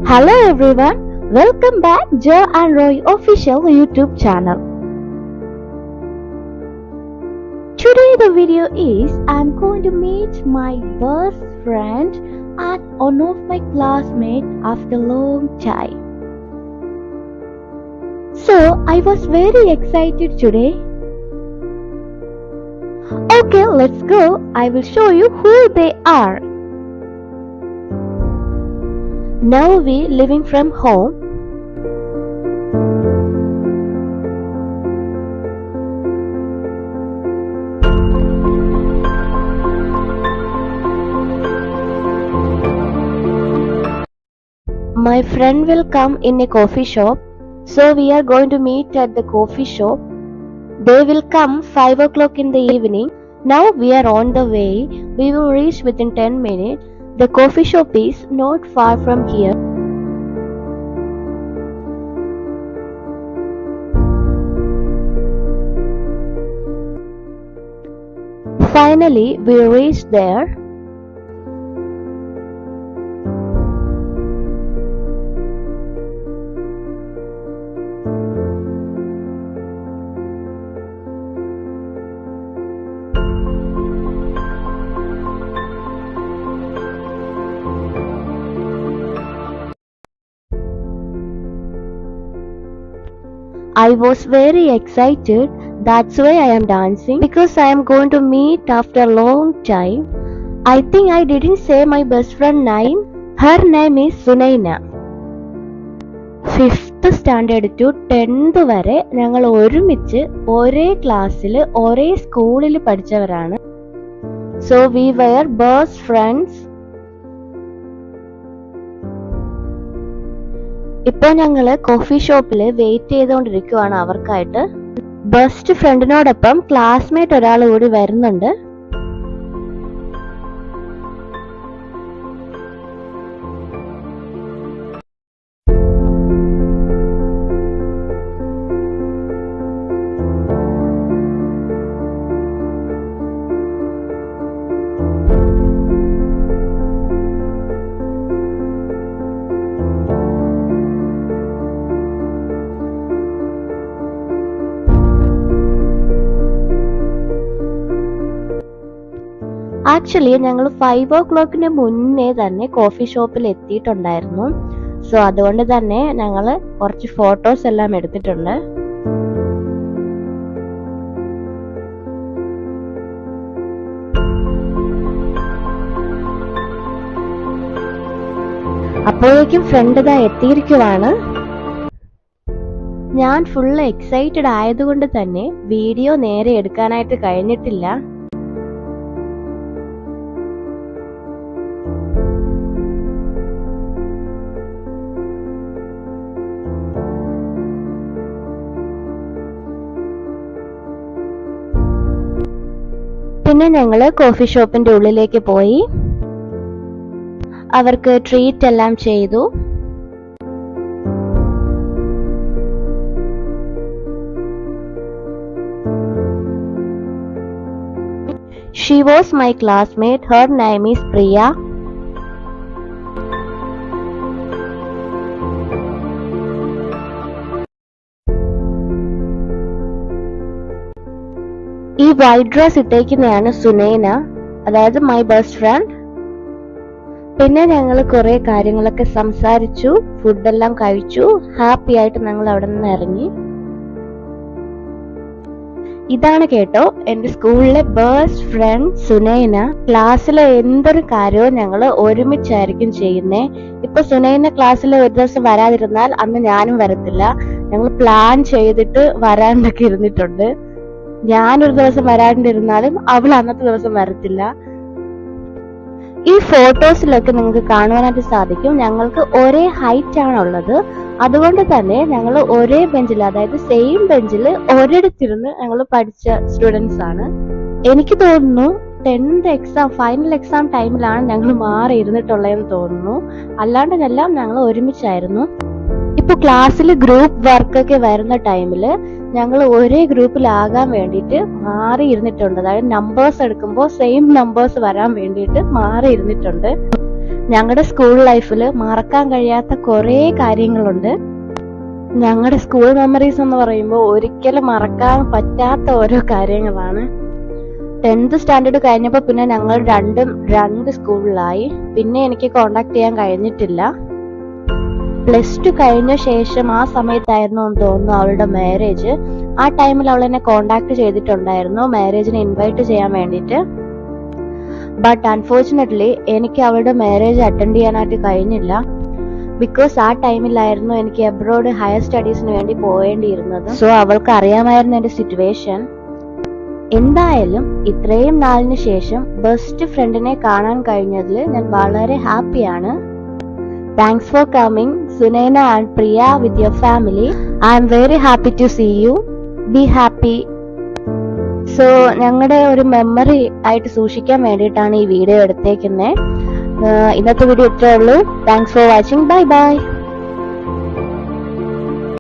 Hello everyone, welcome back Joe and Roy official YouTube channel. Today the video is I'm going to meet my best friend and one of my classmates after a long time. So I was very excited today. Okay, let's go. I will show you who they are. Now we living from home. My friend will come in a coffee shop, so we are going to meet at the coffee shop. They will come 5 o'clock in the evening. Now we are on the way. We will reach within 10 minutes. The coffee shop is not far from here. Finally, we reached there. I was very excited, that's why I am dancing, because I am going to meet after a long time. I think I didn't say my best friend name. Her name is Sunaina. 5th standard to 10th വരെ ഞങ്ങൾ ഒരുമിച്ച് ഒരേ ക്ലാസ്സിൽ ഒരേ സ്കൂളിൽ പഠിച്ചവരാണ്. So we were best friends. ഇപ്പോൾ ഞങ്ങള് coffee ഷോപ്പിൽ വെയിറ്റ് ചെയ്തുകൊണ്ടിരിക്കുവാണ് അവർക്കായിട്ട്. ബെസ്റ്റ് ഫ്രണ്ടിനോടൊപ്പം ക്ലാസ്മേറ്റ് ഒരാൾ കൂടി വരുന്നുണ്ട്. ആക്ച്വലി ഞങ്ങൾ 5 o'clock മുന്നേ തന്നെ കോഫി ഷോപ്പിൽ എത്തിയിട്ടുണ്ടായിരുന്നു. സോ അതുകൊണ്ട് തന്നെ ഞങ്ങൾ കുറച്ച് ഫോട്ടോസ് എല്ലാം എടുത്തിട്ടുണ്ട്. അപ്പോഴേക്കും ഫ്രണ്ട് ഇതാ എത്തിയിരിക്കുവാണ്. ഞാൻ ഫുൾ എക്സൈറ്റഡ് ആയതുകൊണ്ട് തന്നെ വീഡിയോ നേരെ എടുക്കാനായിട്ട് കഴിഞ്ഞിട്ടില്ല. പിന്നെ ഞങ്ങൾ കോഫി ഷോപ്പിന്റെ ഉള്ളിലേക്ക് പോയി. അവർക്ക് ട്രീറ്റ് എല്ലാം ചെയ്തു. She was my classmate. Her name is Priya. ഈ വൈറ്റ് ഡ്രസ് ഇട്ടേക്കുന്നതാണ് സുനൈന, അതായത് മൈ ബെസ്റ്റ് ഫ്രണ്ട്. പിന്നെ ഞങ്ങൾ കുറെ കാര്യങ്ങളൊക്കെ സംസാരിച്ചു, ഫുഡെല്ലാം കഴിച്ചു, ഹാപ്പി ആയിട്ട് ഞങ്ങൾ അവിടെ നിന്ന് ഇറങ്ങി. ഇതാണ് കേട്ടോ എന്റെ സ്കൂളിലെ ബെസ്റ്റ് ഫ്രണ്ട് സുനൈന. ക്ലാസ്സിലെ എന്തൊരു കാര്യവും ഞങ്ങൾ ഒരുമിച്ചായിരിക്കും ചെയ്യുന്നേ. ഇപ്പൊ സുനൈന ക്ലാസ്സിൽ ഒരു ദിവസം വരാതിരുന്നാൽ അന്ന് ഞാനും വരത്തില്ല. ഞങ്ങൾ പ്ലാൻ ചെയ്തിട്ട് വരാണ്ടൊക്കെ ഇരുന്നിട്ടുണ്ട്. ഞാനൊരു ദിവസം വരാണ്ടിരുന്നാലും അവൾ അന്നത്തെ ദിവസം വരത്തില്ല. ഈ ഫോട്ടോസിലൊക്കെ നിങ്ങൾക്ക് കാണുവാനായിട്ട് സാധിക്കും ഞങ്ങൾക്ക് ഒരേ ഹൈറ്റ് ആണുള്ളത്. അതുകൊണ്ട് തന്നെ ഞങ്ങൾ ഒരേ ബെഞ്ചിൽ, അതായത് സെയിം ബെഞ്ചിൽ ഒരിടത്തിരുന്ന് ഞങ്ങൾ പഠിച്ച സ്റ്റുഡൻസ് ആണ്. എനിക്ക് തോന്നുന്നു 10th എക്സാം, ഫൈനൽ എക്സാം ടൈമിലാണ് ഞങ്ങൾ മാറി ഇരുന്നിട്ടുള്ളതെന്ന് തോന്നുന്നു. അല്ലാണ്ടെല്ലാം ഞങ്ങൾ ഒരുമിച്ചായിരുന്നു. ഇപ്പൊ ക്ലാസ്സിൽ ഗ്രൂപ്പ് വർക്കൊക്കെ വരുന്ന ടൈമില് ഞങ്ങൾ ഒരേ ഗ്രൂപ്പിലാകാൻ വേണ്ടിയിട്ട് മാറി ഇരുന്നിട്ടുണ്ട്. അതായത് നമ്പേഴ്സ് എടുക്കുമ്പോൾ സെയിം നമ്പേഴ്സ് വരാൻ വേണ്ടിയിട്ട് മാറി ഇരുന്നിട്ടുണ്ട്. ഞങ്ങളുടെ സ്കൂൾ ലൈഫിൽ മറക്കാൻ കഴിയാത്ത കുറേ കാര്യങ്ങളുണ്ട്. ഞങ്ങളുടെ സ്കൂൾ മെമ്മറീസ് എന്ന് പറയുമ്പോൾ ഒരിക്കലും മറക്കാൻ പറ്റാത്ത ഓരോ കാര്യങ്ങളാണ്. 10th സ്റ്റാൻഡേർഡ് കഴിഞ്ഞപ്പോൾ പിന്നെ ഞങ്ങൾ രണ്ട് സ്കൂളിലായി. പിന്നെ എനിക്ക് കോണ്ടാക്ട് ചെയ്യാൻ കഴിഞ്ഞിട്ടില്ല. +2 കഴിഞ്ഞ ശേഷം ആ സമയത്തായിരുന്നു എന്ന് തോന്നുന്നു അവളുടെ മാരേജ്. ആ ടൈമിൽ അവൾ എന്നെ കോണ്ടാക്ട് ചെയ്തിട്ടുണ്ടായിരുന്നു മാരേജിന് ഇൻവൈറ്റ് ചെയ്യാൻ വേണ്ടിയിട്ട്. ബട്ട് അൺഫോർച്ചുനേറ്റ്ലി എനിക്ക് അവളുടെ മാരേജ് അറ്റൻഡ് ചെയ്യാനായിട്ട് കഴിഞ്ഞില്ല. ബിക്കോസ് ആ ടൈമിലായിരുന്നു എനിക്ക് അബ്രോഡ് ഹയർ സ്റ്റഡീസിന് വേണ്ടി പോവേണ്ടിയിരുന്നത്. സോ അവൾക്ക് അറിയാമായിരുന്നു എന്റെ സിറ്റുവേഷൻ. എന്തായാലും ഇത്രയും നാളിന് ശേഷം ബെസ്റ്റ് ഫ്രണ്ടിനെ കാണാൻ കഴിഞ്ഞതിൽ ഞാൻ വളരെ ഹാപ്പിയാണ്. Thanks for coming Sunaina and Priya with your family. I am very happy to see you. Be happy. So ഞങ്ങളുടെ ഒരു മെമ്മറി ആയിട്ട് സൂക്ഷിക്കാൻ വേണ്ടിയിട്ടാണ് ഈ വീഡിയോ എടുത്തേക്കുന്നത്. ഇന്നത്തെ വീഡിയോ ഇത്രേ ഉള്ളൂ. Thanks for watching. Bye bye.